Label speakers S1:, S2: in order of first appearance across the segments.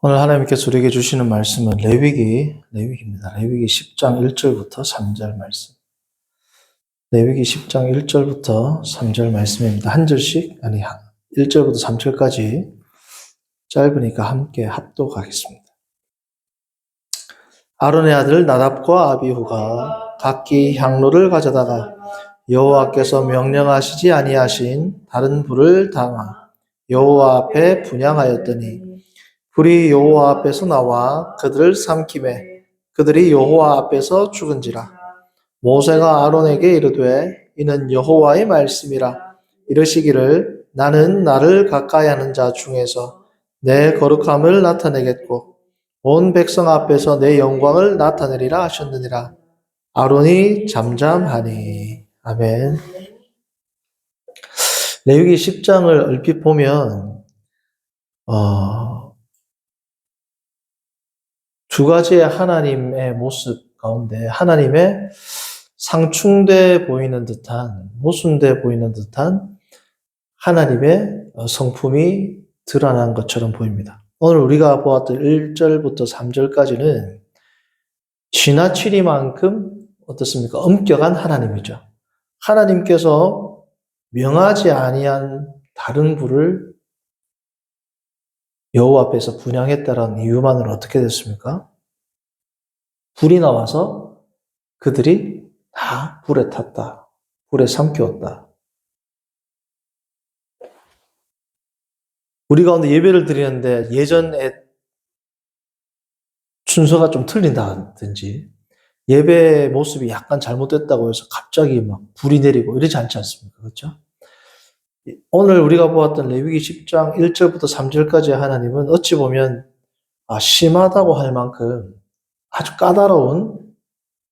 S1: 오늘 하나님께서 우리에게 주시는 말씀은 레위기입니다. 레위기 10장 1절부터 3절 말씀. 레위기 10장 1절부터 3절 말씀입니다. 한 절씩, 1절부터 3절까지 짧으니까 함께 합독하겠습니다. 아론의 아들 나답과 아비후가 각기 향로를 가져다가 여호와께서 명령하시지 아니하신 다른 불을 담아 여호와 앞에 분향하였더니 불이 여호와 앞에서 나와 그들을 삼키매 그들이 여호와 앞에서 죽은지라. 모세가 아론에게 이르되 이는 여호와의 말씀이라. 이르시기를 나는 나를 가까이 하는 자 중에서 내 거룩함을 나타내겠고 온 백성 앞에서 내 영광을 나타내리라 하셨느니라. 아론이 잠잠하니. 아멘. 레위기 10장을 얼핏 보면 두 가지의 하나님의 모습 가운데 하나님의 상충돼 보이는 듯한, 모순돼 보이는 듯한 하나님의 성품이 드러난 것처럼 보입니다. 오늘 우리가 보았던 1절부터 3절까지는 지나치리만큼 어떻습니까? 엄격한 하나님이죠. 하나님께서 명하지 아니한 다른 불을 여호와 앞에서 분향했다라는 이유만으로 어떻게 됐습니까? 불이 나와서 그들이 다 불에 탔다. 불에 삼키웠다. 우리 가운데 예배를 드리는데 예전에 순서가 좀 틀린다든지 예배 모습이 약간 잘못됐다고 해서 갑자기 막 불이 내리고 이러지 않지 않습니까? 그렇죠? 오늘 우리가 보았던 레위기 10장 1절부터 3절까지의 하나님은 어찌 보면 심하다고 할 만큼 아주 까다로운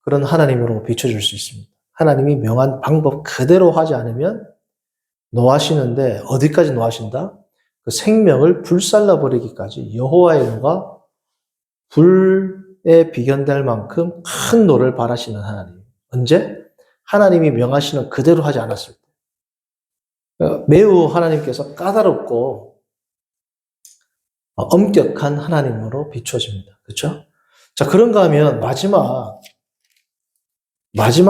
S1: 그런 하나님으로 비춰줄 수 있습니다. 하나님이 명한 방법 그대로 하지 않으면 노하시는데 어디까지 노하신다? 그 생명을 불살라 버리기까지 여호와의 노가 불에 비견될 만큼 큰 노를 바라시는 하나님. 언제? 하나님이 명하시는 그대로 하지 않았을 때. 매우 하나님께서 까다롭고 엄격한 하나님으로 비춰집니다. 그렇죠? 자, 그런가 하면 마지막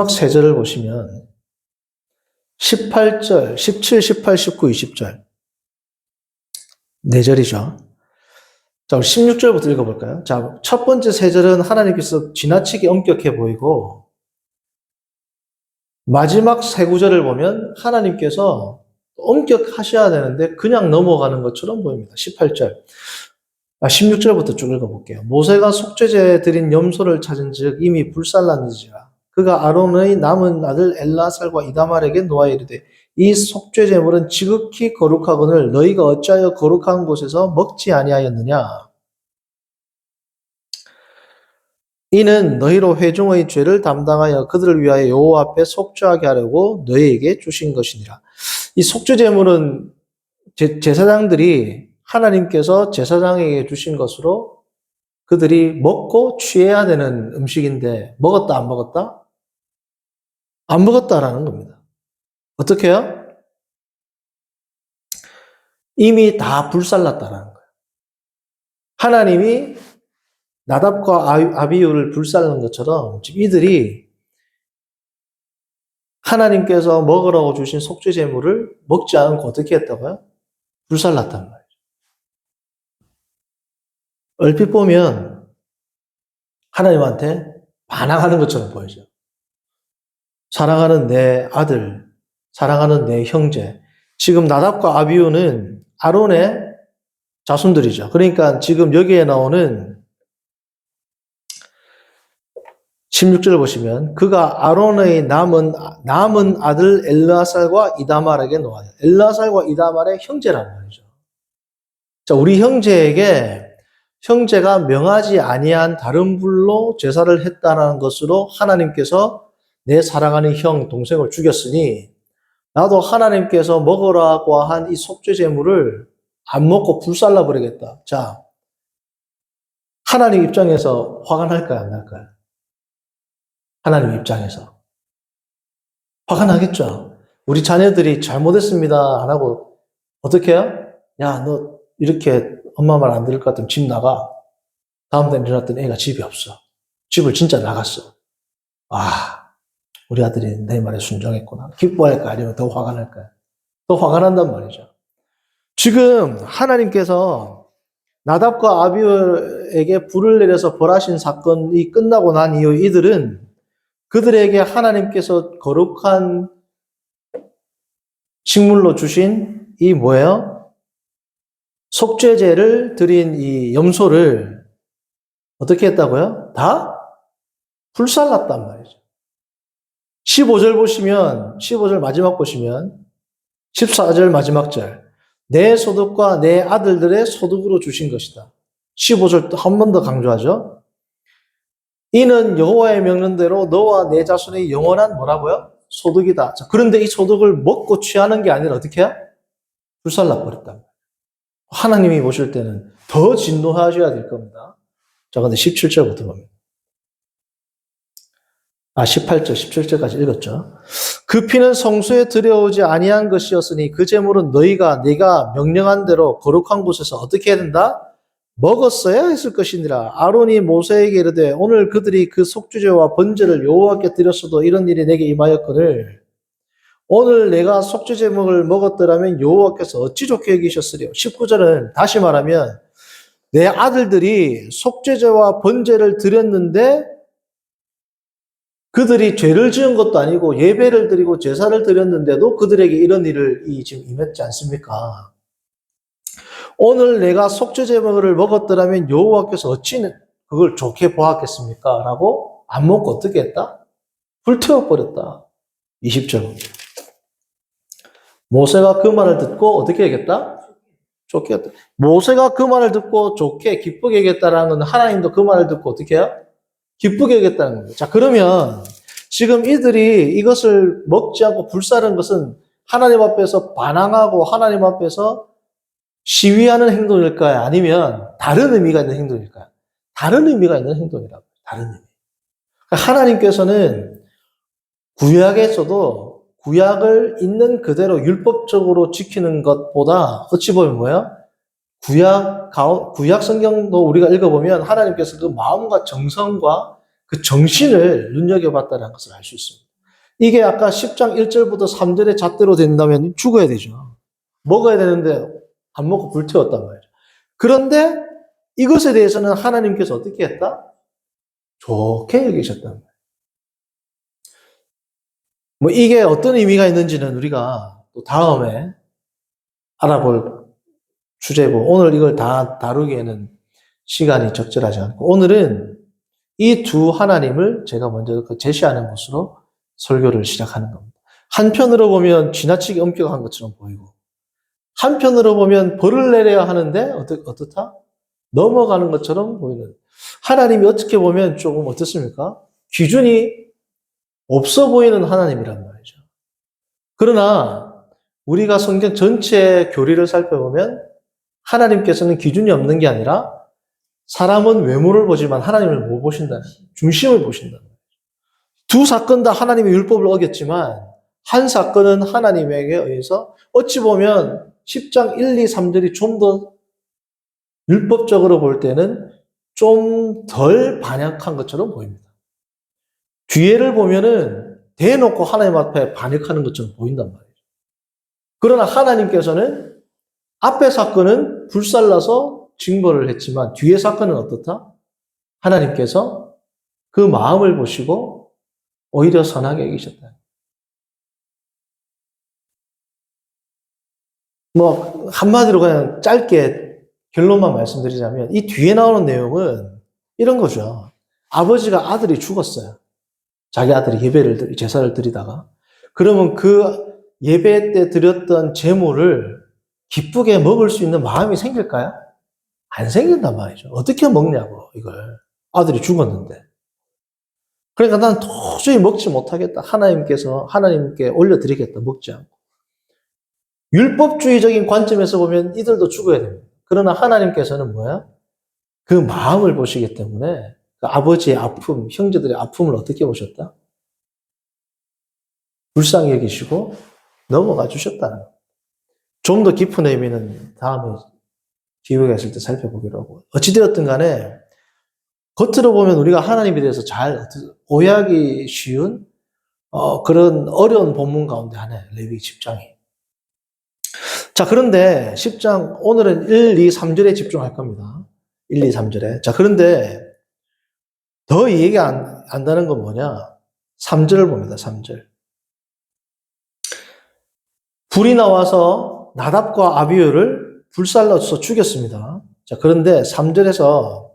S1: 세 절을 보시면 18절, 17, 18, 19, 20절 네 절이죠. 자, 우리 16절부터 읽어볼까요? 자, 첫 번째 세 절은 하나님께서 지나치게 엄격해 보이고 마지막 세 구절을 보면 하나님께서 엄격하셔야 되는데 그냥 넘어가는 것처럼 보입니다. 18절. 16절부터 쭉 읽어볼게요. 모세가 속죄제 드린 염소를 찾은 즉 이미 불살랐는지라. 그가 아론의 남은 아들 엘라살과 이다말에게 노하여 이르되 이 속죄제물은 지극히 거룩하거늘 너희가 어찌하여 거룩한 곳에서 먹지 아니하였느냐. 이는 너희로 회중의 죄를 담당하여 그들을 위하여 여호와 앞에 속죄하게 하려고 너희에게 주신 것이니라. 이 속죄제물은 제사장들이 하나님께서 제사장에게 주신 것으로 그들이 먹고 취해야 되는 음식인데 먹었다 안 먹었다? 안 먹었다라는 겁니다. 어떻게 해요? 이미 다 불살랐다라는 거예요. 하나님이 나답과 아비후를 불살른 것처럼 지금 이들이 하나님께서 먹으라고 주신 속죄제물을 먹지 않고 어떻게 했다고요? 불살랐단 말이에요. 얼핏 보면 하나님한테 반항하는 것처럼 보이죠. 사랑하는 내 아들, 사랑하는 내 형제. 지금 나답과 아비후는 아론의 자손들이죠. 그러니까 지금 여기에 나오는 16절을 보시면 그가 아론의 남은 아들 엘라살과 이다말에게 노하여. 엘라살과 이다말의 형제란 말이죠. 자, 우리 형제가 명하지 아니한 다른 불로 제사를 했다는 것으로 하나님께서 내 사랑하는 형, 동생을 죽였으니 나도 하나님께서 먹으라고 한 이 속죄제물을 안 먹고 불살라 버리겠다. 자, 하나님 입장에서 화가 날까요, 안 날까요? 하나님 입장에서 화가 나겠죠. 우리 자녀들이 잘못했습니다 안 하고 어떻게 해요? 야, 너 이렇게 엄마 말 안 들을 것 같으면 집 나가. 다음 날 일어났더니 애가 집이 없어. 집을 진짜 나갔어. 아, 우리 아들이 내 말에 순종했구나. 기뻐할까? 아니면 더 화가 날까? 더 화가 난단 말이죠. 지금 하나님께서 나답과 아비후에게 불을 내려서 벌하신 사건이 끝나고 난 이후 이들은 그들에게 하나님께서 거룩한 식물로 주신 이 뭐예요? 속죄제를 드린 이 염소를 어떻게 했다고요? 다 불살랐단 말이죠. 15절 보시면, 15절 마지막 보시면, 14절 마지막 절. 내 소득과 내 아들들의 소득으로 주신 것이다. 15절 또 한 번 더 강조하죠. 이는 여호와의 명령대로 너와 내 자손의 영원한 뭐라고요? 소득이다. 자, 그런데 이 소득을 먹고 취하는 게 아니라 어떻게 해요? 불살라 버렸다. 하나님이 보실 때는 더 진노하셔야 될 겁니다. 자, 근데 17절부터 봅니다. 18절, 17절까지 읽었죠. 그 피는 성소에 들여오지 아니한 것이었으니 그 제물은 내가 명령한 대로 거룩한 곳에서 어떻게 해야 된다? 먹었어야 했을 것이니라. 아론이 모세에게 이르되 오늘 그들이 그 속죄제와 번제를 여호와께 드렸어도 이런 일이 내게 임하였거늘 오늘 내가 속죄제목을 먹었더라면 여호와께서 어찌 좋게 여기셨으리요. 19절은 다시 말하면 내 아들들이 속죄제와 번제를 드렸는데 그들이 죄를 지은 것도 아니고 예배를 드리고 제사를 드렸는데도 그들에게 이런 일이 지금 임했지 않습니까? 오늘 내가 속죄제물을 먹었더라면 여호와께서 어찌 그걸 좋게 보았겠습니까? 라고 안 먹고 어떻게 했다? 불태워버렸다. 20절. 모세가 그 말을 듣고 어떻게 하겠다? 좋게 했다. 모세가 그 말을 듣고 좋게 기쁘게 하겠다라는 건 하나님도 그 말을 듣고 어떻게 해요? 기쁘게 하겠다는 거예요. 자, 그러면 지금 이들이 이것을 먹지 않고 불사른 것은 하나님 앞에서 반항하고 하나님 앞에서 시위하는 행동일까요? 아니면 다른 의미가 있는 행동일까요? 다른 의미가 있는 행동이라고요. 다른 의미. 그러니까 하나님께서는 구약에서도 구약을 있는 그대로 율법적으로 지키는 것보다 어찌 보면 뭐예요? 구약 성경도 우리가 읽어보면 하나님께서 그 마음과 정성과 그 정신을 눈여겨봤다는 것을 알 수 있습니다. 이게 아까 10장 1절부터 3절의 잣대로 된다면 죽어야 되죠. 먹어야 되는데 안 먹고 불태웠단 말이죠. 그런데 이것에 대해서는 하나님께서 어떻게 했다? 좋게 여기셨단 말이에요. 뭐 이게 어떤 의미가 있는지는 우리가 또 다음에 알아볼 주제고 오늘 이걸 다 다루기에는 시간이 적절하지 않고 오늘은 이 두 하나님을 제가 먼저 제시하는 것으로 설교를 시작하는 겁니다. 한편으로 보면 지나치게 엄격한 것처럼 보이고 한편으로 보면 벌을 내려야 하는데 어떻다? 넘어가는 것처럼 보이는 하나님이 어떻게 보면 조금 어떻습니까? 기준이 없어 보이는 하나님이란 말이죠. 그러나 우리가 성경 전체의 교리를 살펴보면 하나님께서는 기준이 없는 게 아니라 사람은 외모를 보지만 하나님을 못 보신다는 중심을 보신다는 거예요. 두 사건 다 하나님의 율법을 어겼지만 한 사건은 하나님에게 의해서 어찌 보면 10장 1, 2, 3절이 좀 더 율법적으로 볼 때는 좀 덜 반역한 것처럼 보입니다. 뒤에를 보면은 대놓고 하나님 앞에 반역하는 것처럼 보인단 말이에요. 그러나 하나님께서는 앞의 사건은 불살라서 징벌을 했지만 뒤의 사건은 어떻다? 하나님께서 그 마음을 보시고 오히려 선하게 여기셨다. 뭐 한마디로 그냥 짧게 결론만 말씀드리자면 이 뒤에 나오는 내용은 이런 거죠. 아버지가 아들이 죽었어요. 자기 아들이 제사를 드리다가 그러면 그 예배 때 드렸던 제물을 기쁘게 먹을 수 있는 마음이 생길까요? 안 생긴단 말이죠. 어떻게 먹냐고 이걸. 아들이 죽었는데. 그러니까 난 도저히 먹지 못하겠다. 하나님께 올려드리겠다. 먹지 않고. 율법주의적인 관점에서 보면 이들도 죽어야 됩니다. 그러나 하나님께서는 뭐야? 그 마음을 보시기 때문에 그 아버지의 아픔, 형제들의 아픔을 어떻게 보셨다? 불쌍히 여기시고 넘어가 주셨다는 거예요. 좀 더 깊은 의미는 다음에 기회가 있을 때 살펴보기로 하고. 어찌되었든 간에 겉으로 보면 우리가 하나님에 대해서 잘 오해하기 쉬운 그런 어려운 본문 가운데 하나예요. 레위기 10장이. 자, 그런데 10장 오늘은 1, 2, 3절에 집중할 겁니다. 1, 2, 3절에. 자, 그런데 더 이 얘기 안다는 건 뭐냐? 3절을 봅니다. 3절. 불이 나와서 나답과 아비후를 불살라서 죽였습니다. 자, 그런데 3절에서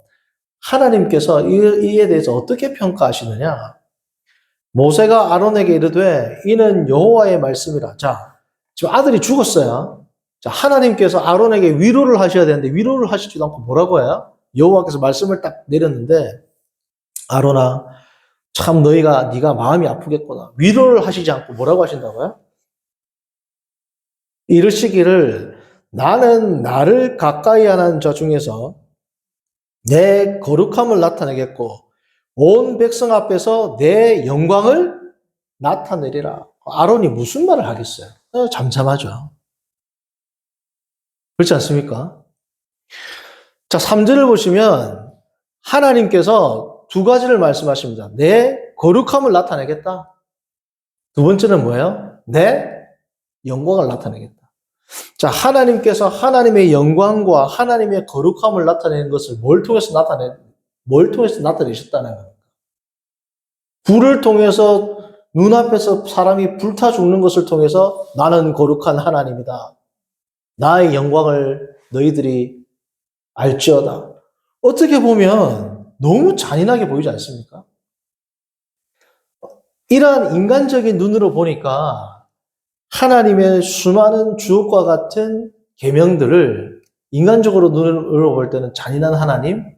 S1: 하나님께서 이에 대해서 어떻게 평가하시느냐? 모세가 아론에게 이르되 이는 여호와의 말씀이라. 자, 지금 아들이 죽었어요. 자, 하나님께서 아론에게 위로를 하셔야 되는데 위로를 하시지도 않고 뭐라고 해요? 여호와께서 말씀을 딱 내렸는데 아론아, 참 네가 마음이 아프겠구나. 위로를 하시지 않고 뭐라고 하신다고요? 이르시기를 나는 나를 가까이 하는 자 중에서 내 거룩함을 나타내겠고 온 백성 앞에서 내 영광을 나타내리라. 아론이 무슨 말을 하겠어요? 잠잠하죠. 그렇지 않습니까? 자, 3절을 보시면 하나님께서 두 가지를 말씀하십니다. 내 거룩함을 나타내겠다. 두 번째는 뭐예요? 내 영광을 나타내겠다. 자, 하나님께서 하나님의 영광과 하나님의 거룩함을 나타내는 것을 뭘 통해서 나타내셨다는 겁니까? 불을 통해서 눈앞에서 사람이 불타 죽는 것을 통해서 나는 거룩한 하나님이다. 나의 영광을 너희들이 알지어다. 어떻게 보면 너무 잔인하게 보이지 않습니까? 이러한 인간적인 눈으로 보니까 하나님의 수많은 주옥과 같은 계명들을 인간적으로 눈으로 볼 때는 잔인한 하나님,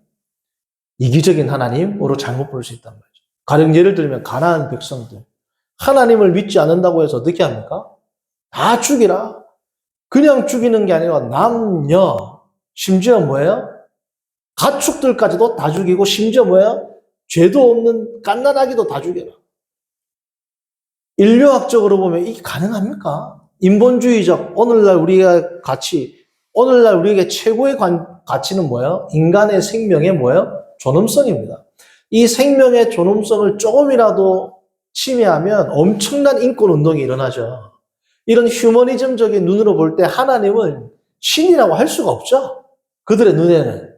S1: 이기적인 하나님으로 잘못 볼 수 있단 말이죠. 가령 예를 들면 가나안 백성들. 하나님을 믿지 않는다고 해서 어떻게 합니까? 다 죽이라. 그냥 죽이는 게 아니라 남녀, 심지어 뭐예요? 가축들까지도 다 죽이고 심지어 뭐예요? 죄도 없는 갓난아기도 다 죽여라. 인류학적으로 보면 이게 가능합니까? 인본주의적, 오늘날 우리에게 최고의 가치는 뭐예요? 인간의 생명의 뭐예요? 존엄성입니다. 이 생명의 존엄성을 조금이라도 침해하면 엄청난 인권운동이 일어나죠. 이런 휴머니즘적인 눈으로 볼 때 하나님은 신이라고 할 수가 없죠. 그들의 눈에는.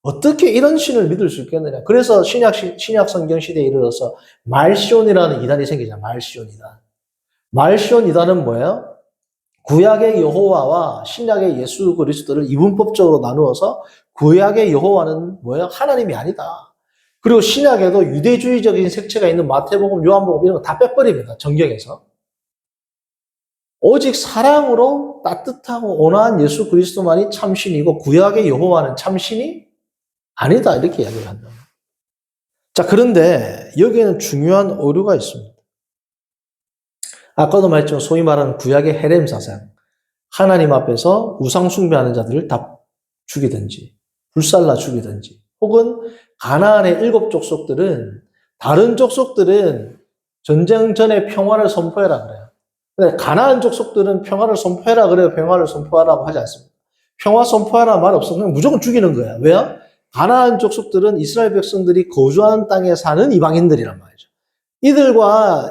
S1: 어떻게 이런 신을 믿을 수 있겠느냐. 그래서 신약 성경 시대에 이르러서 말시온이라는 이단이 생기잖아요. 말시온 이단. 말시온 이단은 뭐예요? 구약의 여호와와 신약의 예수 그리스도를 이분법적으로 나누어서 구약의 여호와는 뭐예요? 하나님이 아니다. 그리고 신약에도 유대주의적인 색채가 있는 마태복음, 요한복음 이런 거 다 빼버립니다. 정경에서. 오직 사랑으로 따뜻하고 온화한 예수 그리스도만이 참신이고 구약의 여호와는 참신이 아니다. 이렇게 이야기를 한다. 자, 그런데 여기에는 중요한 오류가 있습니다. 아까도 말했지만 소위 말하는 구약의 헤렘 사상. 하나님 앞에서 우상 숭배하는 자들을 다 죽이든지 불살라 죽이든지 혹은 가나안의 7 족속들은 다른 족속들은 전쟁 전에 평화를 선포해라 그래요. 근데 가나안 족속들은 평화를 선포해라 그래요. 평화를 선포하라고 하지 않습니다. 평화 선포하라 말 없어. 그냥 무조건 죽이는 거야. 왜요? 가나안 족속들은 이스라엘 백성들이 거주하는 땅에 사는 이방인들이란 말이죠.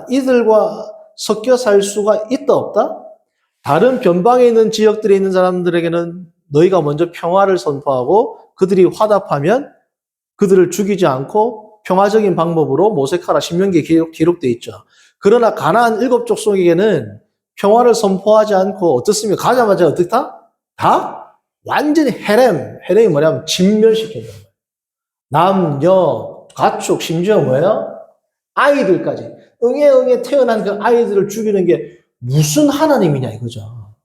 S1: 이들과 섞여 살 수가 있다 없다? 다른 변방에 있는 지역들에 있는 사람들에게는 너희가 먼저 평화를 선포하고 그들이 화답하면 그들을 죽이지 않고 평화적인 방법으로 모색하라. 신명기에 기록되어 있죠. 그러나 가나안 7 족속에게는 평화를 선포하지 않고 어떻습니까? 가자마자 어떻다? 다 완전히 헤렘이 뭐냐면 진멸시키는 거예요. 남녀, 가축, 심지어 뭐예요? 아이들까지. 응애 태어난 그 아이들을 죽이는 게 무슨 하나님이냐 이거죠.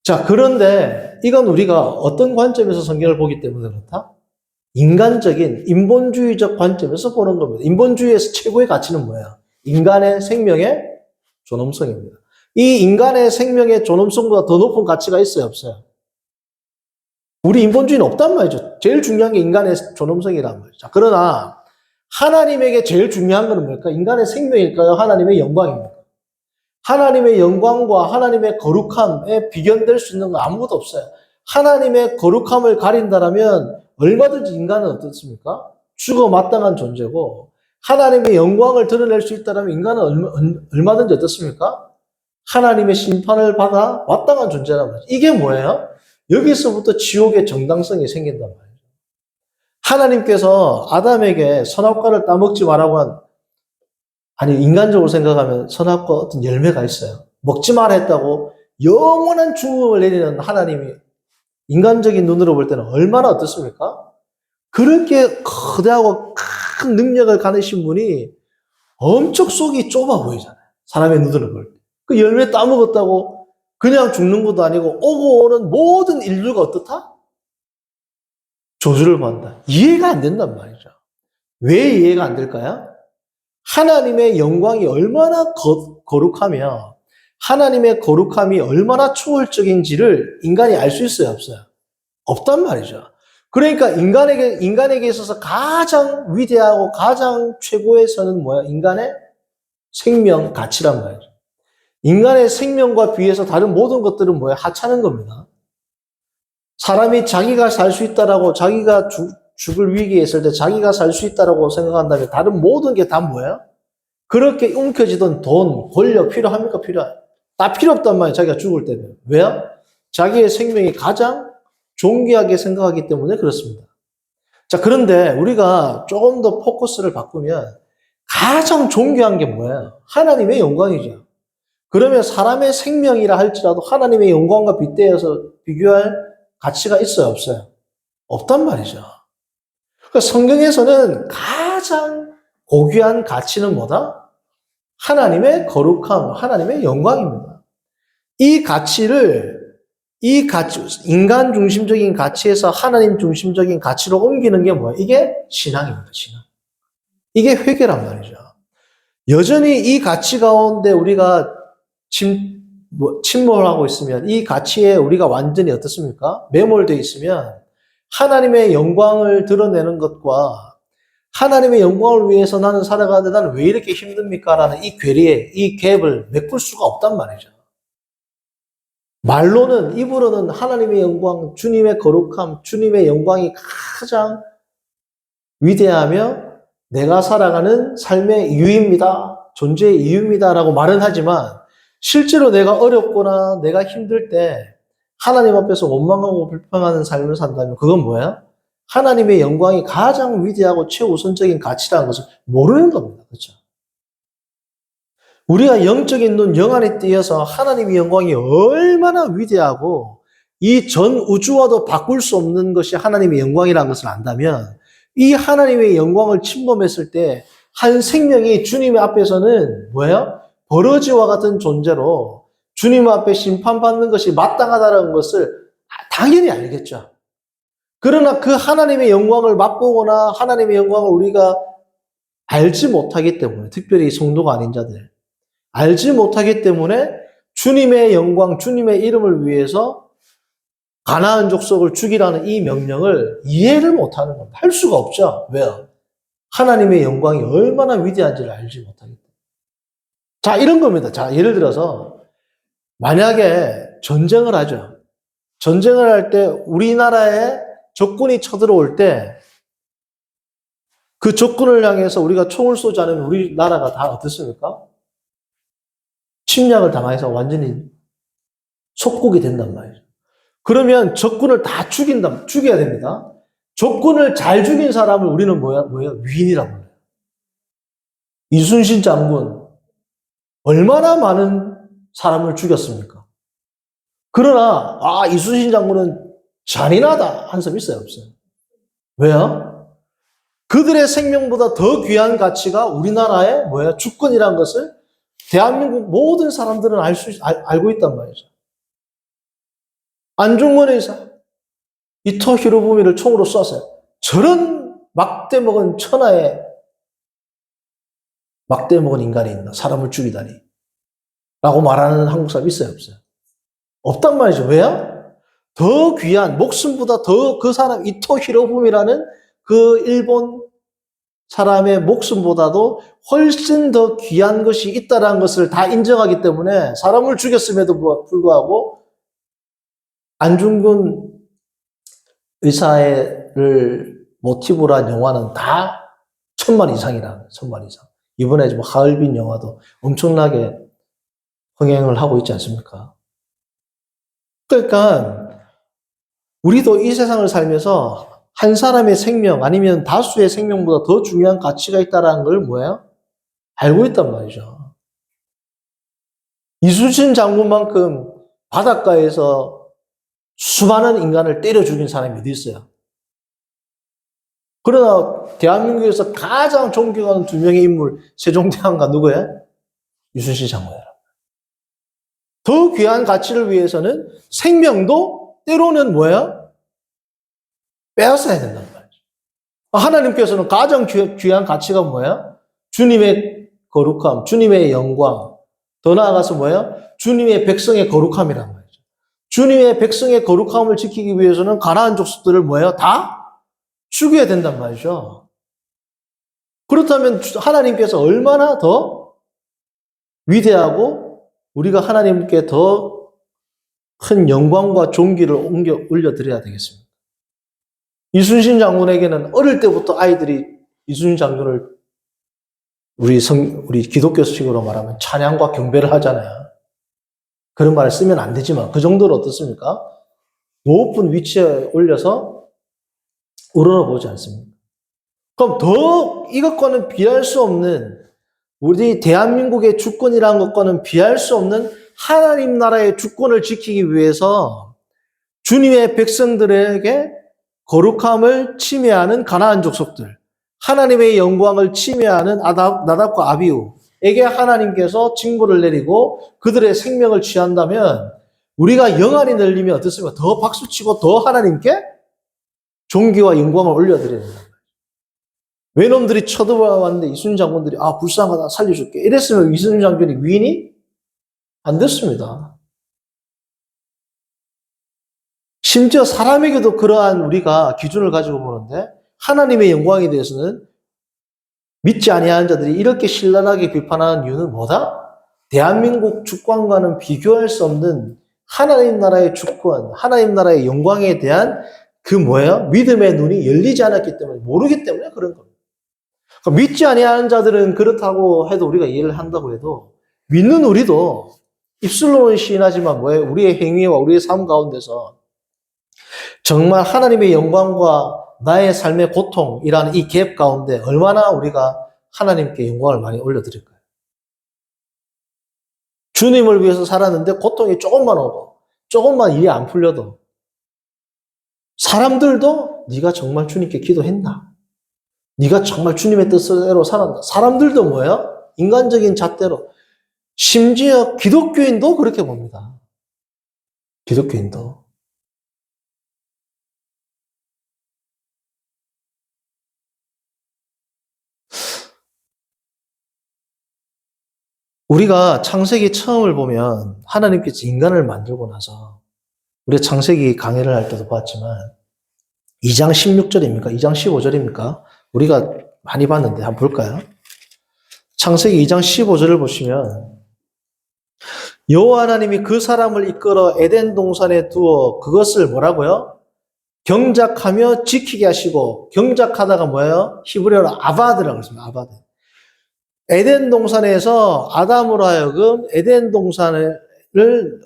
S1: 자, 그런데 이건 우리가 어떤 관점에서 성경을 보기 때문에 그렇다? 인간적인, 인본주의적 관점에서 보는 겁니다. 인본주의에서 최고의 가치는 뭐예요? 인간의 생명의 존엄성입니다. 이 인간의 생명의 존엄성보다 더 높은 가치가 있어요, 없어요? 우리 인본주의는 없단 말이죠. 제일 중요한 게 인간의 존엄성이란 말이죠. 자, 그러나 하나님에게 제일 중요한 것은 뭘까? 인간의 생명일까요? 하나님의 영광입니까? 하나님의 영광과 하나님의 거룩함에 비견될 수 있는 건 아무것도 없어요. 하나님의 거룩함을 가린다라면 얼마든지 인간은 어떻습니까? 죽어 마땅한 존재고 하나님의 영광을 드러낼 수 있다면 인간은 얼마든지 어떻습니까? 하나님의 심판을 받아 마땅한 존재란 말이죠. 이게 뭐예요? 여기서부터 지옥의 정당성이 생긴단 말이에요. 하나님께서 아담에게 선악과를 따먹지 말라고 아니 인간적으로 생각하면 선악과 어떤 열매가 있어요. 먹지 말라 했다고 영원한 죽음을 내리는 하나님이 인간적인 눈으로 볼 때는 얼마나 어떻습니까? 그렇게 거대하고 큰 능력을 가지신 분이 엄청 속이 좁아 보이잖아요. 사람의 눈으로 볼 때. 그 열매 따먹었다고 그냥 죽는 것도 아니고 오고 오는 모든 인류가 어떻다? 저주를 받는다. 이해가 안 된단 말이죠. 왜 이해가 안 될까요? 하나님의 영광이 얼마나 거룩하며 하나님의 거룩함이 얼마나 초월적인지를 인간이 알 수 있어요, 없어요? 없단 말이죠. 그러니까 인간에게 있어서 가장 위대하고 가장 최고의 선은 뭐야? 인간의 생명 가치란 말이죠. 인간의 생명과 비해서 다른 모든 것들은 뭐야? 하찮은 겁니다. 사람이 자기가 살 수 있다라고 자기가 죽을 위기에 있을 때 자기가 살 수 있다라고 생각한다면 다른 모든 게 다 뭐예요? 그렇게 움켜쥐던 돈, 권력 필요합니까? 다 필요 없단 말이에요. 자기가 죽을 때는. 왜요? 자기의 생명이 가장 존귀하게 생각하기 때문에 그렇습니다. 자, 그런데 우리가 조금 더 포커스를 바꾸면 가장 존귀한 게 뭐예요? 하나님의 영광이죠. 그러면 사람의 생명이라 할지라도 하나님의 영광과 빗대어서 비교할 가치가 있어요, 없어요? 없단 말이죠. 그러니까 성경에서는 가장 고귀한 가치는 뭐다? 하나님의 거룩함, 하나님의 영광입니다. 이 인간 중심적인 가치에서 하나님 중심적인 가치로 옮기는 게 뭐예요? 이게 신앙입니다, 신앙. 이게 회개란 말이죠. 여전히 이 가치 가운데 우리가 침몰하고 있으면, 이 가치에 우리가 완전히 어떻습니까? 매몰되어 있으면, 하나님의 영광을 드러내는 것과 하나님의 영광을 위해서 나는 살아가는데 나는 왜 이렇게 힘듭니까? 라는 이 괴리에, 이 갭을 메꿀 수가 없단 말이죠. 말로는, 입으로는 하나님의 영광, 주님의 거룩함, 주님의 영광이 가장 위대하며 내가 살아가는 삶의 이유입니다. 존재의 이유입니다. 라고 말은 하지만 실제로 내가 어렵거나 내가 힘들 때 하나님 앞에서 원망하고 불평하는 삶을 산다면 그건 뭐예요? 하나님의 영광이 가장 위대하고 최우선적인 가치라는 것을 모르는 겁니다. 그렇죠? 우리가 영적인 눈, 영 안에 띄어서 하나님의 영광이 얼마나 위대하고 이 전 우주와도 바꿀 수 없는 것이 하나님의 영광이라는 것을 안다면 이 하나님의 영광을 침범했을 때 한 생명이 주님 앞에서는 뭐예요? 버러지와 같은 존재로 주님 앞에 심판받는 것이 마땅하다는 것을 당연히 알겠죠. 그러나 그 하나님의 영광을 맛보거나 하나님의 영광을 우리가 알지 못하기 때문에, 특별히 성도가 아닌 자들, 알지 못하기 때문에 주님의 영광, 주님의 이름을 위해서 가나안 족속을 죽이라는 이 명령을 이해를 못하는 겁니다. 할 수가 없죠. 왜요? 하나님의 영광이 얼마나 위대한지를 알지 못하기 때문에. 자, 이런 겁니다. 자, 예를 들어서 만약에 전쟁을 하죠. 전쟁을 할 때 우리나라에 적군이 쳐들어올 때 그 적군을 향해서 우리가 총을 쏘지 않으면 우리나라가 다 어떻습니까? 침략을 당해서 완전히 속국이 된단 말이죠. 그러면 적군을 다 죽여야 됩니다. 적군을 잘 죽인 사람을 우리는 뭐예요? 위인이라고 불러요. 이순신 장군, 얼마나 많은 사람을 죽였습니까? 그러나, 이순신 장군은 잔인하다 한 사람 있어요, 없어요? 왜요? 그들의 생명보다 더 귀한 가치가 우리나라의 주권이라는 것을 대한민국 모든 사람들은 알고 있단 말이죠. 안중근 의사, 이토 히로부미를 총으로 쐈어요. 저런 막대먹은 천하에 막대먹은 인간이 있나? 사람을 죽이다니. 라고 말하는 한국 사람 있어요, 없어요? 없단 말이죠. 왜요? 더 귀한, 목숨보다 더 그 사람, 이토 히로부미라는 그 일본 사람의 목숨보다도 훨씬 더 귀한 것이 있다는 것을 다 인정하기 때문에 사람을 죽였음에도 불구하고 안중근 의사를 모티브로 한 영화는 다 1000만 이상이라, 1000만 이상. 이번에 좀 하얼빈 영화도 엄청나게 흥행을 하고 있지 않습니까? 그러니까 우리도 이 세상을 살면서 한 사람의 생명 아니면 다수의 생명보다 더 중요한 가치가 있다는 걸 뭐예요? 알고 있단 말이죠. 이순신 장군만큼 바닷가에서 수많은 인간을 때려 죽인 사람이 어디 있어요? 그러나 대한민국에서 가장 존경하는 두 명의 인물, 세종대왕과 누구예요? 이순신 장군이에요. 더 귀한 가치를 위해서는 생명도 때로는 뭐예요? 빼앗아야 된단 말이죠. 하나님께서는 가장 귀한 가치가 뭐예요? 주님의 거룩함, 주님의 영광, 더 나아가서 뭐예요? 주님의 백성의 거룩함이란 말이죠. 주님의 백성의 거룩함을 지키기 위해서는 가나안 족속들을 뭐예요? 다 죽여야 된단 말이죠. 그렇다면 하나님께서 얼마나 더 위대하고 우리가 하나님께 더 큰 영광과 존귀를 올려드려야 되겠습니다. 이순신 장군에게는 어릴 때부터 아이들이 이순신 장군을 우리 기독교식으로 말하면 찬양과 경배를 하잖아요. 그런 말을 쓰면 안 되지만 그 정도로 어떻습니까? 높은 위치에 올려서 우러러보지 않습니까? 그럼 더 이것과는 비할 수 없는 우리 대한민국의 주권이라는 것과는 비할 수 없는 하나님 나라의 주권을 지키기 위해서 주님의 백성들에게 거룩함을 침해하는 가나안 족속들, 하나님의 영광을 침해하는 나답과 아비후에게 하나님께서 징벌을 내리고 그들의 생명을 취한다면 우리가 영안이 열리면 어떻습니까? 더 박수치고 더 하나님께 존귀와 영광을 올려드려야 된다. 외놈들이 쳐들어왔는데 이순신 장군들이 불쌍하다 살려줄게 이랬으면 이순신 장군이 위인이 안 됐습니다. 심지어 사람에게도 그러한 우리가 기준을 가지고 보는데 하나님의 영광에 대해서는 믿지 아니하는 자들이 이렇게 신랄하게 비판하는 이유는 뭐다? 대한민국 주권과는 비교할 수 없는 하나님 나라의 주권, 하나님 나라의 영광에 대한 그 뭐예요? 믿음의 눈이 열리지 않았기 때문에 모르기 때문에 그런 겁니다. 그러니까 믿지 아니하는 자들은 그렇다고 해도 우리가 이해를 한다고 해도 믿는 우리도 입술로는 시인하지만 뭐예요? 우리의 행위와 우리의 삶 가운데서 정말 하나님의 영광과 나의 삶의 고통이라는 이 갭 가운데 얼마나 우리가 하나님께 영광을 많이 올려드릴까요? 주님을 위해서 살았는데 고통이 조금만 오고 조금만 일이 안 풀려도 사람들도 네가 정말 주님께 기도했나? 네가 정말 주님의 뜻대로 살았나? 사람들도 뭐예요? 인간적인 잣대로 심지어 기독교인도 그렇게 봅니다. 기독교인도. 우리가 창세기 처음을 보면 하나님께서 인간을 만들고 나서 우리가 창세기 강의를 할 때도 봤지만 2장 16절입니까? 2장 15절입니까? 우리가 많이 봤는데 한번 볼까요? 창세기 2장 15절을 보시면 여호와 하나님이 그 사람을 이끌어 에덴 동산에 두어 그것을 뭐라고요? 경작하며 지키게 하시고 경작하다가 뭐예요? 히브리어로 아바드라고 했습니다. 아바드. 에덴 동산에서 아담으로 하여금 에덴 동산을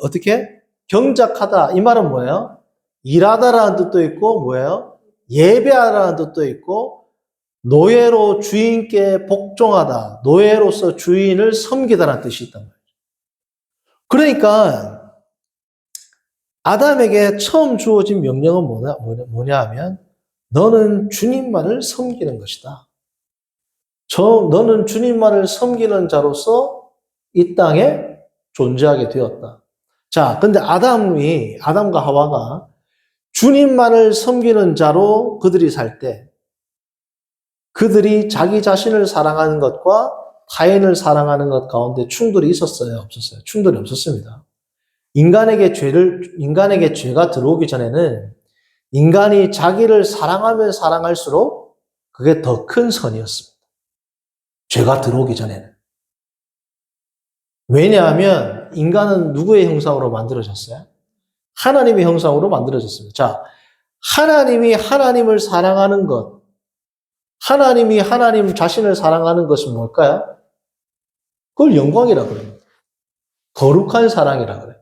S1: 어떻게? 경작하다. 이 말은 뭐예요? 일하다라는 뜻도 있고 뭐예요? 예배하라는 뜻도 있고 노예로 주인께 복종하다. 노예로서 주인을 섬기다라는 뜻이 있단 말이에요. 그러니까 아담에게 처음 주어진 명령은 뭐냐 하면 너는 주님만을 섬기는 것이다. 너는 주님만을 섬기는 자로서 이 땅에 존재하게 되었다. 자, 근데 아담과 하와가 주님만을 섬기는 자로 그들이 살 때 그들이 자기 자신을 사랑하는 것과 타인을 사랑하는 것 가운데 충돌이 있었어요? 없었어요? 충돌이 없었습니다. 인간에게 죄가 들어오기 전에는 인간이 자기를 사랑하면 사랑할수록 그게 더 큰 선이었습니다. 죄가 들어오기 전에는. 왜냐하면 인간은 누구의 형상으로 만들어졌어요? 하나님의 형상으로 만들어졌습니다. 자, 하나님이 하나님을 사랑하는 것, 하나님이 하나님 자신을 사랑하는 것은 뭘까요? 그걸 영광이라고 그래요. 거룩한 사랑이라고 그래요.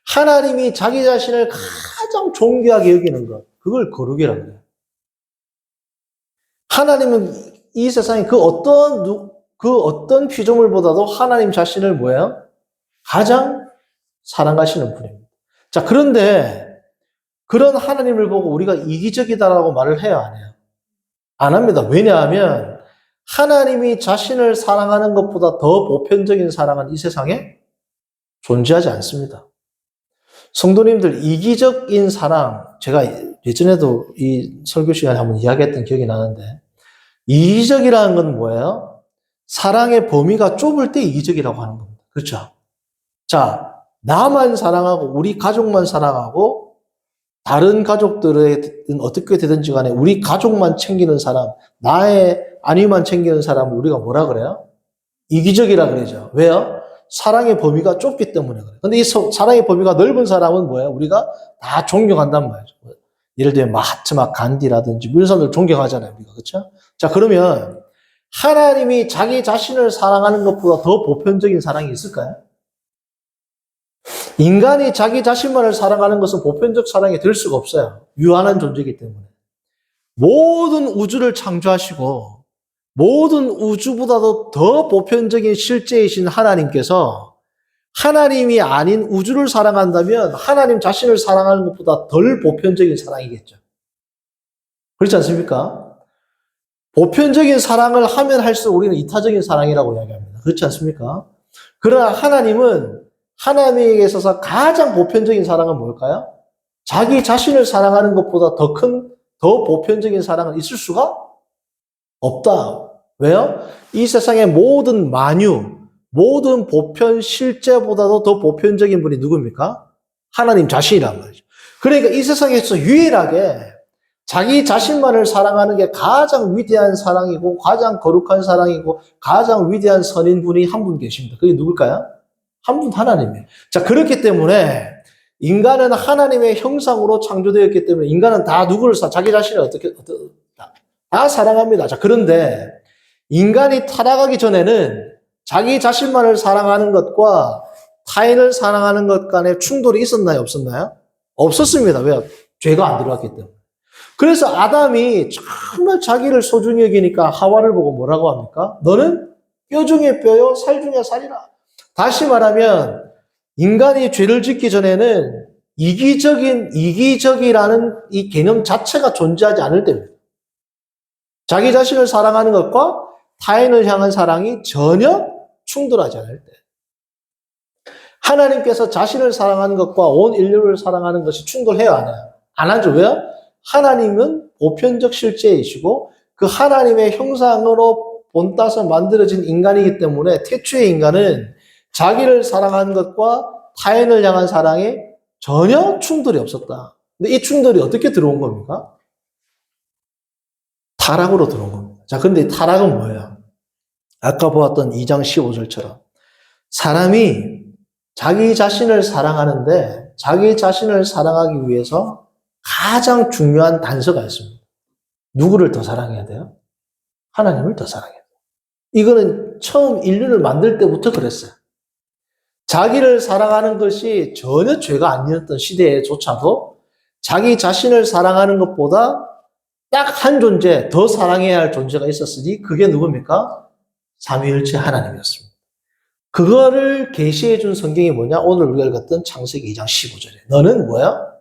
S1: 하나님이 자기 자신을 가장 존귀하게 여기는 것, 그걸 거룩이라고 그래요. 하나님은 이 세상에 그 어떤 피조물보다도 하나님 자신을 뭐예요? 가장 사랑하시는 분입니다. 자, 그런데 그런 하나님을 보고 우리가 이기적이다라고 말을 해요, 안 해요? 안 합니다. 왜냐하면 하나님이 자신을 사랑하는 것보다 더 보편적인 사랑은 이 세상에 존재하지 않습니다. 성도님들, 이기적인 사랑, 제가 예전에도 이 설교 시간에 한번 이야기했던 기억이 나는데, 이기적이라는 건 뭐예요? 사랑의 범위가 좁을 때 이기적이라고 하는 겁니다. 그렇죠? 자, 나만 사랑하고 우리 가족만 사랑하고 다른 가족들은 어떻게 되든지 간에 우리 가족만 챙기는 사람, 나의 안위만 챙기는 사람을 우리가 뭐라 그래요? 이기적이라 그러죠. 왜요? 사랑의 범위가 좁기 때문에 그래요. 근데 이 사랑의 범위가 넓은 사람은 뭐예요? 우리가 다 존경한단 말이죠. 예를 들면 마하트마 간디라든지 이런 사람들 존경하잖아요. 우리가. 그렇죠? 자, 그러면 하나님이 자기 자신을 사랑하는 것보다 더 보편적인 사랑이 있을까요? 인간이 자기 자신만을 사랑하는 것은 보편적 사랑이 될 수가 없어요. 유한한 존재이기 때문에. 모든 우주를 창조하시고 모든 우주보다도 더 보편적인 실제이신 하나님께서 하나님이 아닌 우주를 사랑한다면 하나님 자신을 사랑하는 것보다 덜 보편적인 사랑이겠죠. 그렇지 않습니까? 보편적인 사랑을 하면 할수록 우리는 이타적인 사랑이라고 이야기합니다. 그렇지 않습니까? 그러나 하나님은 하나님에게 있어서 가장 보편적인 사랑은 뭘까요? 자기 자신을 사랑하는 것보다 더 보편적인 사랑은 있을 수가 없다. 왜요? 이 세상의 모든 만유, 모든 보편 실제보다도 더 보편적인 분이 누굽니까? 하나님 자신이란 말이죠. 그러니까 이 세상에서 유일하게 자기 자신만을 사랑하는 게 가장 위대한 사랑이고 가장 거룩한 사랑이고 가장 위대한 선인분이 한 분 계십니다. 그게 누굴까요? 한 분 하나님이에요. 자, 그렇기 때문에 인간은 하나님의 형상으로 창조되었기 때문에 인간은 다 누구를 자기 자신을 다 사랑합니다. 자, 그런데 인간이 타락하기 전에는 자기 자신만을 사랑하는 것과 타인을 사랑하는 것 간에 충돌이 있었나요? 없었나요? 없었습니다. 왜요? 죄가 안 들어왔기 때문에. 그래서 아담이 정말 자기를 소중히 여기니까 하와를 보고 뭐라고 합니까? 너는 뼈 중에 뼈요, 살 중에 살이라. 다시 말하면 인간이 죄를 짓기 전에는 이기적이라는 이 개념 자체가 존재하지 않을 때입니다. 자기 자신을 사랑하는 것과 타인을 향한 사랑이 전혀 충돌하지 않을 때. 하나님께서 자신을 사랑하는 것과 온 인류를 사랑하는 것이 충돌해요, 안 해요? 안 하죠. 왜요? 하나님은 보편적 실제이시고 그 하나님의 형상으로 본따서 만들어진 인간이기 때문에 태초의 인간은 자기를 사랑하는 것과 타인을 향한 사랑에 전혀 충돌이 없었다. 근데 이 충돌이 어떻게 들어온 겁니까? 타락으로 들어온 겁니다. 자, 근데 이 타락은 뭐예요? 아까 보았던 2장 15절처럼 사람이 자기 자신을 사랑하는데 자기 자신을 사랑하기 위해서 가장 중요한 단서가 있습니다. 누구를 더 사랑해야 돼요? 하나님을 더 사랑해야 돼요. 이거는 처음 인류를 만들 때부터 그랬어요. 자기를 사랑하는 것이 전혀 죄가 아니었던 시대에조차도 자기 자신을 사랑하는 것보다 딱 한 존재, 더 사랑해야 할 존재가 있었으니 그게 누굽니까? 삼위일체 하나님이었습니다. 그거를 계시해 준 성경이 뭐냐? 오늘 우리가 읽었던 창세기 2장 15절에 너는 뭐야?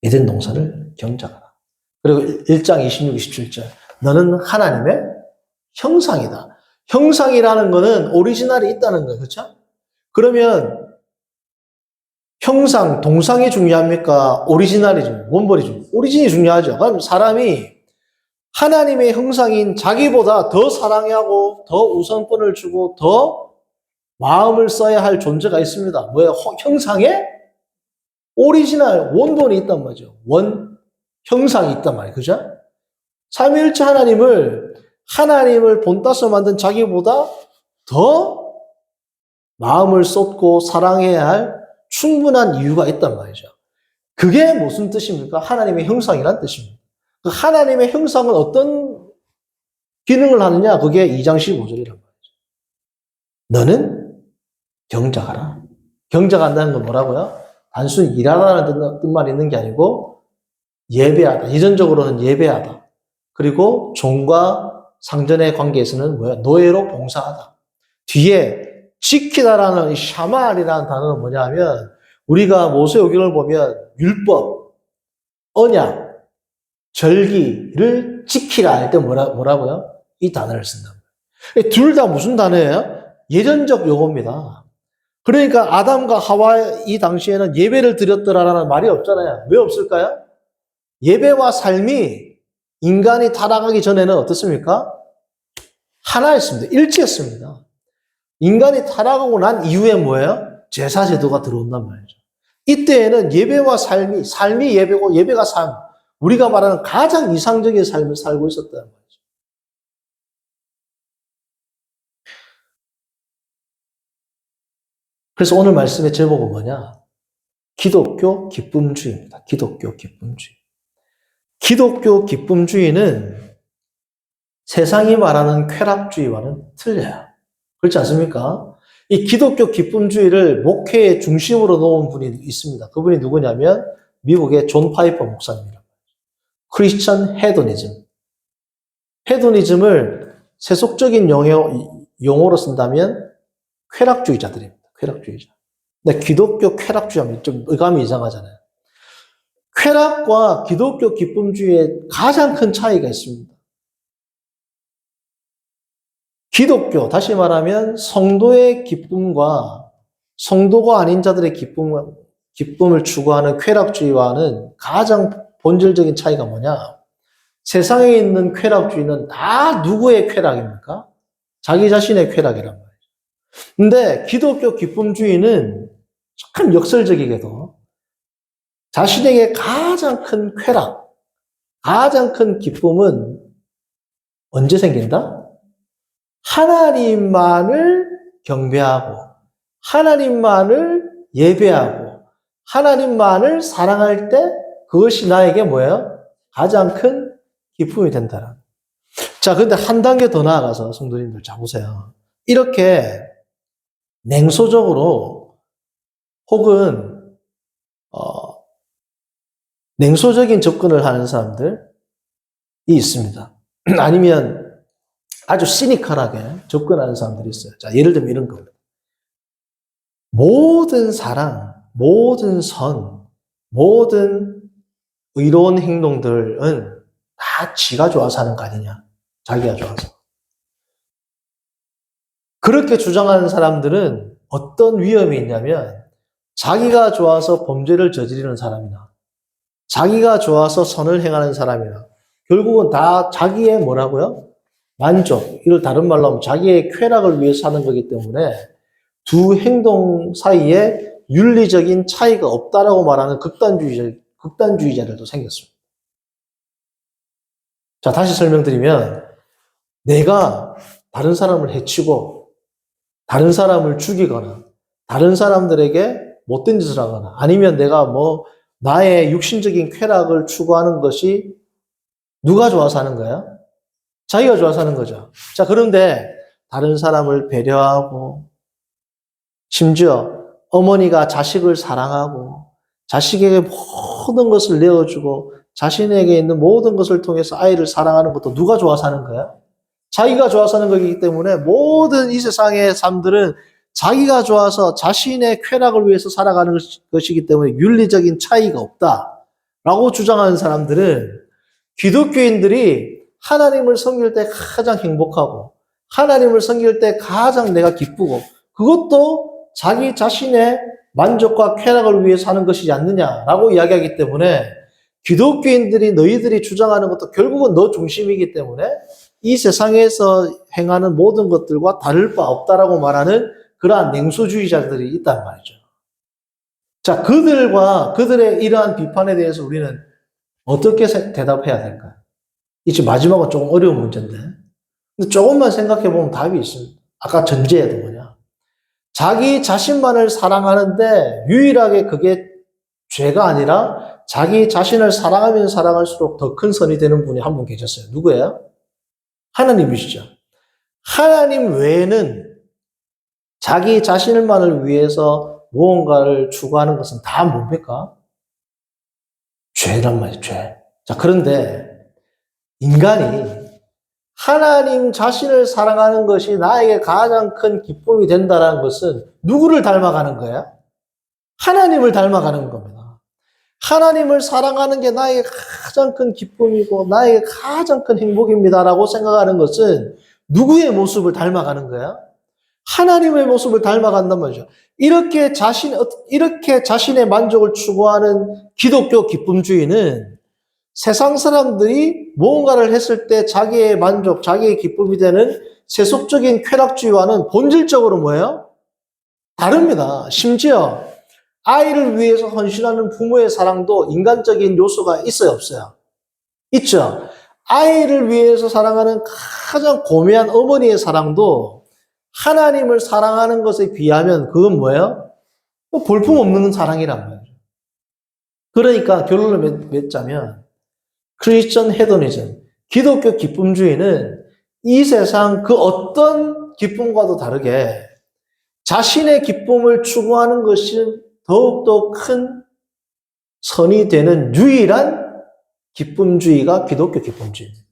S1: 에덴 동산을 경작하라. 그리고 1장 26, 27절 너는 하나님의 형상이다. 형상이라는 거는 오리지널이 있다는 거예요. 그렇죠? 그러면 형상, 동상이 중요합니까? 오리지널이 중요해요? 원본이 중요해요? 오리진이 중요하죠. 그럼 사람이 하나님의 형상인 자기보다 더 사랑하고 더 우선권을 주고 더 마음을 써야 할 존재가 있습니다. 뭐예요? 형상에 오리지널, 원본이 있단 말이죠. 형상이 있단 말이에요. 그죠? 삼위일체 하나님을 본따서 만든 자기보다 더 마음을 쏟고 사랑해야 할 충분한 이유가 있단 말이죠. 그게 무슨 뜻입니까? 하나님의 형상이란 뜻입니다. 그 하나님의 형상은 어떤 기능을 하느냐? 그게 2장 15절이란 말이죠. 너는 경작하라. 경작한다는 건 뭐라고요? 단순히 일하다는 뜻만 있는 게 아니고 예배하다. 이전적으로는 예배하다. 그리고 종과 상전의 관계에서는 뭐야? 노예로 봉사하다. 뒤에 지키다라는 이 샤말이라는 단어는 뭐냐면 우리가 모세오경을 보면 율법, 언약, 절기를 지키라 할 때 뭐라고요? 이 단어를 쓴다. 둘 다 무슨 단어예요? 예전적 용어입니다. 그러니까 아담과 하와 이 당시에는 예배를 드렸더라라는 말이 없잖아요. 왜 없을까요? 예배와 삶이 인간이 타락하기 전에는 어떻습니까? 하나였습니다. 일치했습니다. 인간이 타락하고 난 이후에 뭐예요? 제사 제도가 들어온단 말이죠. 이때에는 예배와 삶이 예배고 예배가 삶, 우리가 말하는 가장 이상적인 삶을 살고 있었다는 말이죠. 그래서 오늘 말씀의 제목은 뭐냐? 기독교 기쁨주의입니다. 기독교 기쁨주의. 기독교 기쁨주의는 세상이 말하는 쾌락주의와는 틀려요. 그렇지 않습니까? 이 기독교 기쁨주의를 목회의 중심으로 놓은 분이 있습니다. 그분이 누구냐면 미국의 존 파이퍼 목사입니다. 크리스천 헤도니즘. 헤도니즘을 세속적인 용어로 쓴다면 쾌락주의자들입니다. 쾌락주의자. 근데 기독교 쾌락주의하면 좀 의감이 이상하잖아요. 쾌락과 기독교 기쁨주의의 가장 큰 차이가 있습니다. 기독교, 다시 말하면 성도의 기쁨과 성도가 아닌 자들의 기쁨을 추구하는 쾌락주의와는 가장 본질적인 차이가 뭐냐? 세상에 있는 쾌락주의는 다 누구의 쾌락입니까? 자기 자신의 쾌락이란 말이에요. 근데 기독교 기쁨주의는 참 역설적이게도 자신에게 가장 큰 쾌락, 가장 큰 기쁨은 언제 생긴다? 하나님만을 경배하고 하나님만을 예배하고 하나님만을 사랑할 때 그것이 나에게 뭐예요? 가장 큰 기쁨이 된다는. 자, 근데 한 단계 더 나아가서 성도님들 자 보세요. 이렇게 냉소적으로 혹은 냉소적인 접근을 하는 사람들이 있습니다. 아니면 아주 시니컬하게 접근하는 사람들이 있어요. 자, 예를 들면 이런 겁니다. 모든 사랑, 모든 선, 모든 의로운 행동들은 다 지가 좋아서 하는 거 아니냐. 자기가 좋아서. 그렇게 주장하는 사람들은 어떤 위험이 있냐면 자기가 좋아서 범죄를 저지르는 사람이나 자기가 좋아서 선을 행하는 사람이나 결국은 다 자기의 뭐라고요? 만족, 이걸 다른 말로 하면 자기의 쾌락을 위해서 하는 거기 때문에 두 행동 사이에 윤리적인 차이가 없다라고 말하는 극단주의자들도 생겼습니다. 자, 다시 설명드리면 내가 다른 사람을 해치고 다른 사람을 죽이거나 다른 사람들에게 못된 짓을 하거나 아니면 내가 나의 육신적인 쾌락을 추구하는 것이 누가 좋아서 하는 거야? 자기가 좋아서 하는 거죠. 자, 그런데 다른 사람을 배려하고 심지어 어머니가 자식을 사랑하고 자식에게 모든 것을 내어주고 자신에게 있는 모든 것을 통해서 아이를 사랑하는 것도 누가 좋아서 하는 거야? 자기가 좋아서 하는 거기 때문에 모든 이 세상의 삶들은 자기가 좋아서 자신의 쾌락을 위해서 살아가는 것이기 때문에 윤리적인 차이가 없다라고 주장하는 사람들은 기독교인들이 하나님을 섬길 때 가장 행복하고 하나님을 섬길 때 가장 내가 기쁘고 그것도 자기 자신의 만족과 쾌락을 위해서 하는 것이지 않느냐라고 이야기하기 때문에 기독교인들이 너희들이 주장하는 것도 결국은 너 중심이기 때문에 이 세상에서 행하는 모든 것들과 다를 바 없다라고 말하는 그러한 냉소주의자들이 있단 말이죠. 자, 그들의 이러한 비판에 대해서 우리는 어떻게 대답해야 될까요? 이제 마지막은 조금 어려운 문제인데. 근데 조금만 생각해 보면 답이 있습니다. 아까 전제도 뭐냐. 자기 자신만을 사랑하는데 유일하게 그게 죄가 아니라 자기 자신을 사랑하면 사랑할수록 더 큰 선이 되는 분이 한 분 계셨어요. 누구예요? 하나님이시죠. 하나님 외에는 자기 자신만을 위해서 무언가를 추구하는 것은 다 뭡니까? 죄란 말이에요, 죄. 자, 그런데 인간이 하나님 자신을 사랑하는 것이 나에게 가장 큰 기쁨이 된다는 것은 누구를 닮아가는 거야? 하나님을 닮아가는 겁니다. 하나님을 사랑하는 게 나에게 가장 큰 기쁨이고 나에게 가장 큰 행복입니다라고 생각하는 것은 누구의 모습을 닮아가는 거야? 하나님의 모습을 닮아간단 말이죠. 이렇게 자신의 만족을 추구하는 기독교 기쁨주의는 세상 사람들이 무언가를 했을 때 자기의 만족, 자기의 기쁨이 되는 세속적인 쾌락주의와는 본질적으로 뭐예요? 다릅니다. 심지어 아이를 위해서 헌신하는 부모의 사랑도 인간적인 요소가 있어요, 없어요? 있죠. 아이를 위해서 사랑하는 가장 고매한 어머니의 사랑도 하나님을 사랑하는 것에 비하면 그건 뭐예요? 볼품없는 사랑이란 말이에요. 그러니까 결론을 맺자면 크리스천 헤도니즘, 기독교 기쁨주의는 이 세상 그 어떤 기쁨과도 다르게 자신의 기쁨을 추구하는 것이 더욱더 큰 선이 되는 유일한 기쁨주의가 기독교 기쁨주의입니다.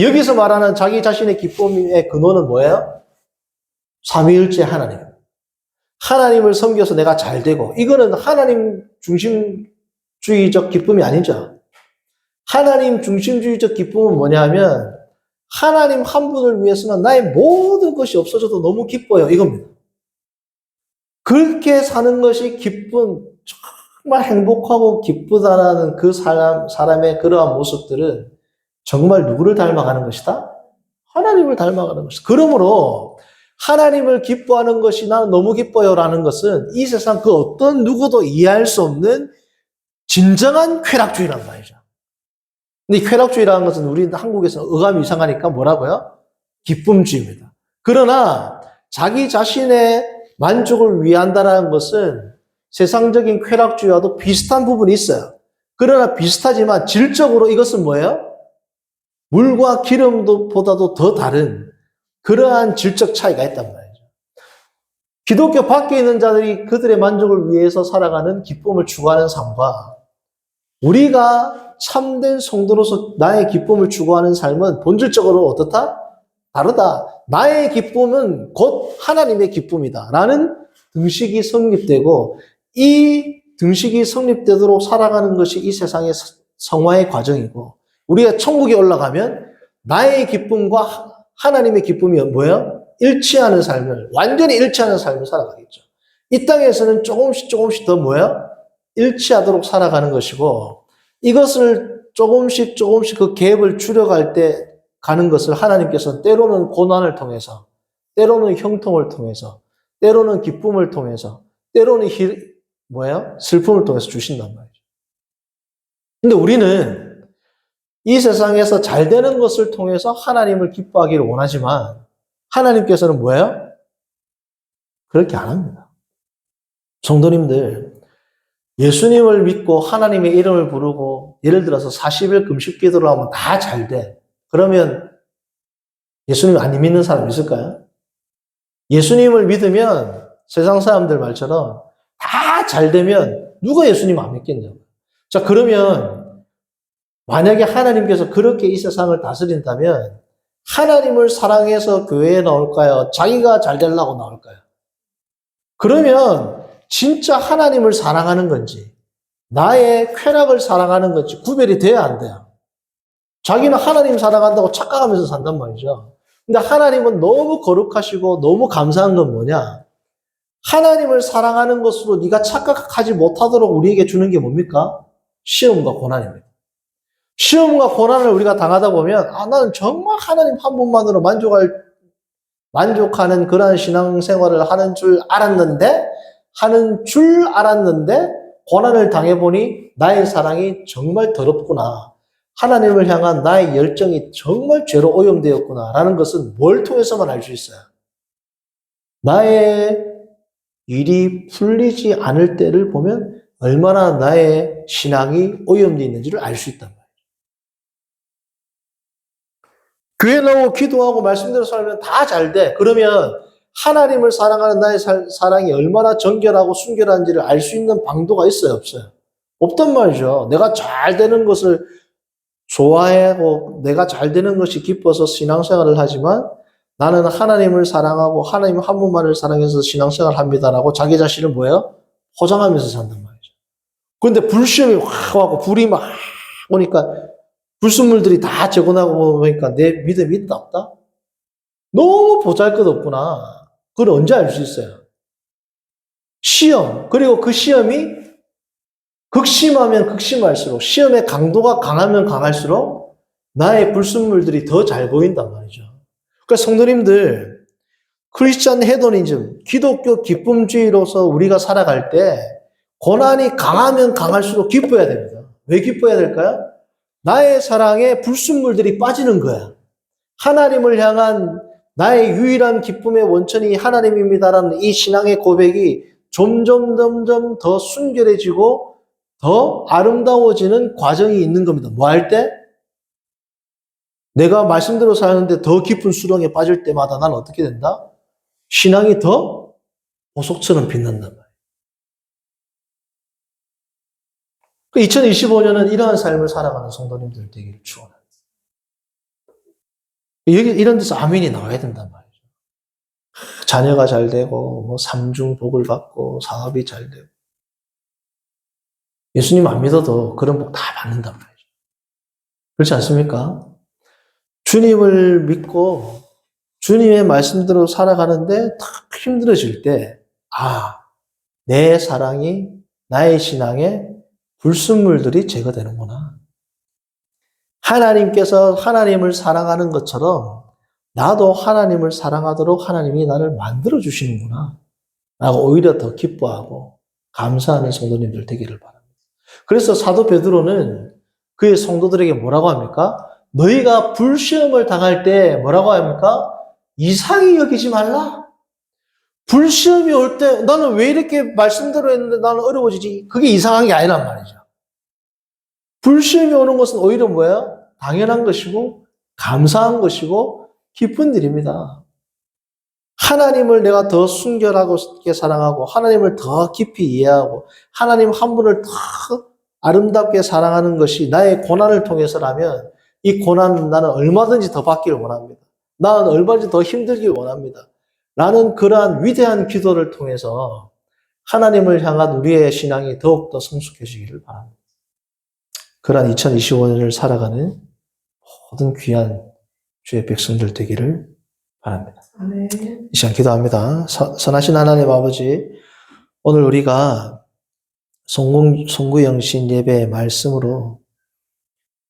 S1: 여기서 말하는 자기 자신의 기쁨의 근원은 뭐예요? 삼위일체 하나님. 하나님을 섬겨서 내가 잘 되고, 이거는 하나님 중심주의적 기쁨이 아니죠. 하나님 중심주의적 기쁨은 뭐냐면 하나님 한 분을 위해서는 나의 모든 것이 없어져도 너무 기뻐요. 이겁니다. 그렇게 사는 것이 기쁜, 정말 행복하고 기쁘다라는 그 사람의 그러한 모습들은 정말 누구를 닮아가는 것이다? 하나님을 닮아가는 것이다. 그러므로 하나님을 기뻐하는 것이 나는 너무 기뻐요라는 것은 이 세상 그 어떤 누구도 이해할 수 없는 진정한 쾌락주의란 말이죠. 근데 이 쾌락주의라는 것은 우리 한국에서는 어감이 이상하니까 뭐라고요? 기쁨주의입니다. 그러나 자기 자신의 만족을 위한다는 것은 세상적인 쾌락주의와도 비슷한 부분이 있어요. 그러나 비슷하지만 질적으로 이것은 뭐예요? 물과 기름보다도 더 다른 그러한 질적 차이가 있단 말이죠. 기독교 밖에 있는 자들이 그들의 만족을 위해서 살아가는 기쁨을 추구하는 삶과 우리가 참된 성도로서 나의 기쁨을 추구하는 삶은 본질적으로 어떻다? 다르다. 나의 기쁨은 곧 하나님의 기쁨이다. 라는 등식이 성립되고 이 등식이 성립되도록 살아가는 것이 이 세상의 성화의 과정이고 우리가 천국에 올라가면 나의 기쁨과 하나님의 기쁨이 뭐예요? 일치하는 삶을, 완전히 일치하는 삶을 살아가겠죠. 이 땅에서는 조금씩 더 뭐예요? 일치하도록 살아가는 것이고 이것을 조금씩 그 갭을 줄여갈 때 가는 것을 하나님께서는 때로는 고난을 통해서, 때로는 형통을 통해서, 때로는 기쁨을 통해서, 때로는 슬픔을 통해서 주신단 말이죠. 근데 우리는 이 세상에서 잘 되는 것을 통해서 하나님을 기뻐하기를 원하지만 하나님께서는 뭐예요? 그렇게 안 합니다. 성도님들, 예수님을 믿고 하나님의 이름을 부르고 예를 들어서 40일 금식 기도를 하면 다 잘 돼. 그러면 예수님 안 믿는 사람 있을까요? 예수님을 믿으면 세상 사람들 말처럼 다 잘 되면 누가 예수님 안 믿겠냐고. 자, 그러면 만약에 하나님께서 그렇게 이 세상을 다스린다면 하나님을 사랑해서 교회에 나올까요? 자기가 잘 되려고 나올까요? 그러면 진짜 하나님을 사랑하는 건지 나의 쾌락을 사랑하는 건지 구별이 돼야 안 돼요. 자기는 하나님 사랑한다고 착각하면서 산단 말이죠. 근데 하나님은 너무 거룩하시고 너무 감사한 건 뭐냐? 하나님을 사랑하는 것으로 네가 착각하지 못하도록 우리에게 주는 게 뭡니까? 시험과 고난입니다. 시험과 고난을 우리가 당하다 보면 나는 정말 하나님 한 분만으로 만족하는 그러한 신앙생활을 하는 줄 알았는데 고난을 당해보니 나의 사랑이 정말 더럽구나. 하나님을 향한 나의 열정이 정말 죄로 오염되었구나 라는 것은 뭘 통해서만 알 수 있어요? 나의 일이 풀리지 않을 때를 보면 얼마나 나의 신앙이 오염되어 있는지를 알 수 있단 말이에요. 교회 나오고 기도하고 말씀대로 살면 다 잘 돼. 그러면 하나님을 사랑하는 나의 사랑이 얼마나 정결하고 순결한지를 알 수 있는 방도가 있어요, 없어요? 없단 말이죠. 내가 잘 되는 것을 좋아하고 내가 잘 되는 것이 기뻐서 신앙생활을 하지만 나는 하나님을 사랑하고 하나님 한 분만을 사랑해서 신앙생활을 합니다라고 자기 자신을 뭐예요? 포장하면서 산단 말이죠. 그런데 불시험이 확 와고 불이 막 오니까 불순물들이 다 적어나고 보니까 내 믿음이 있다 없다? 너무 보잘것없구나. 그걸 언제 알 수 있어요? 시험. 그리고 그 시험이 극심하면 극심할수록 시험의 강도가 강하면 강할수록 나의 불순물들이 더 잘 보인단 말이죠. 그러니까 성도님들 크리스찬 헤도니즘, 기독교 기쁨주의로서 우리가 살아갈 때 고난이 강하면 강할수록 기뻐야 됩니다. 왜 기뻐야 될까요? 나의 사랑에 불순물들이 빠지는 거야. 하나님을 향한 나의 유일한 기쁨의 원천이 하나님입니다라는 이 신앙의 고백이 점점 더 순결해지고 더 아름다워지는 과정이 있는 겁니다. 뭐 할 때? 내가 말씀대로 사는데 더 깊은 수렁에 빠질 때마다 난 어떻게 된다? 신앙이 더 보석처럼 빛난단 말이에요. 2025년은 이러한 삶을 살아가는 성도님들 되기를 축원합니다. 여기 이런 데서 아멘이 나와야 된단 말이죠. 자녀가 잘 되고 뭐 삼중 복을 받고 사업이 잘 되고 예수님 안 믿어도 그런 복 다 받는단 말이죠. 그렇지 않습니까? 주님을 믿고 주님의 말씀대로 살아가는데 탁 힘들어질 때, 내 사랑이 나의 신앙에 불순물들이 제거되는구나. 하나님께서 하나님을 사랑하는 것처럼 나도 하나님을 사랑하도록 하나님이 나를 만들어 주시는구나. 라고 오히려 더 기뻐하고 감사하는 성도님들 되기를 바랍니다. 그래서 사도 베드로는 그의 성도들에게 뭐라고 합니까? 너희가 불시험을 당할 때 뭐라고 합니까? 이상히 여기지 말라. 불시험이 올 때 나는 왜 이렇게 말씀대로 했는데 나는 어려워지지? 그게 이상한 게 아니란 말이죠. 불시험이 오는 것은 오히려 뭐예요? 당연한 것이고 감사한 것이고 기쁜 일입니다. 하나님을 내가 더 순결하게 사랑하고 하나님을 더 깊이 이해하고 하나님 한 분을 더 아름답게 사랑하는 것이 나의 고난을 통해서라면 이 고난은 나는 얼마든지 더 받기를 원합니다. 나는 얼마든지 더 힘들길 원합니다. 라는 그러한 위대한 기도를 통해서 하나님을 향한 우리의 신앙이 더욱더 성숙해지기를 바랍니다. 그러한 2025년을 살아가는 모든 귀한 주의 백성들 되기를 바랍니다.
S2: 아멘.
S1: 이 시간 기도합니다. 선하신 하나님 아버지, 오늘 우리가 송구영신 예배의 말씀으로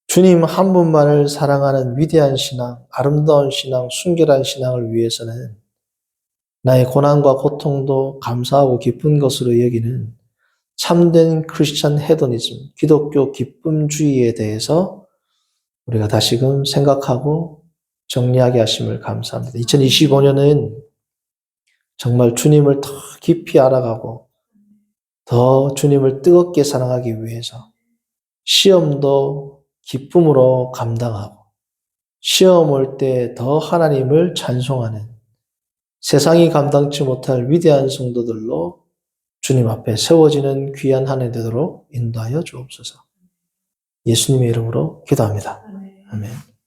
S1: 주님 한 분만을 사랑하는 위대한 신앙, 아름다운 신앙, 순결한 신앙을 위해서는 나의 고난과 고통도 감사하고 기쁜 것으로 여기는 참된 크리스찬 헤도니즘, 기독교 기쁨주의에 대해서 우리가 다시금 생각하고 정리하게 하심을 감사합니다. 2025년은 정말 주님을 더 깊이 알아가고 더 주님을 뜨겁게 사랑하기 위해서 시험도 기쁨으로 감당하고 시험 올 때 더 하나님을 찬송하는 세상이 감당치 못할 위대한 성도들로 주님 앞에 세워지는 귀한 한 해 되도록 인도하여 주옵소서. 예수님의 이름으로 기도합니다. 아멘.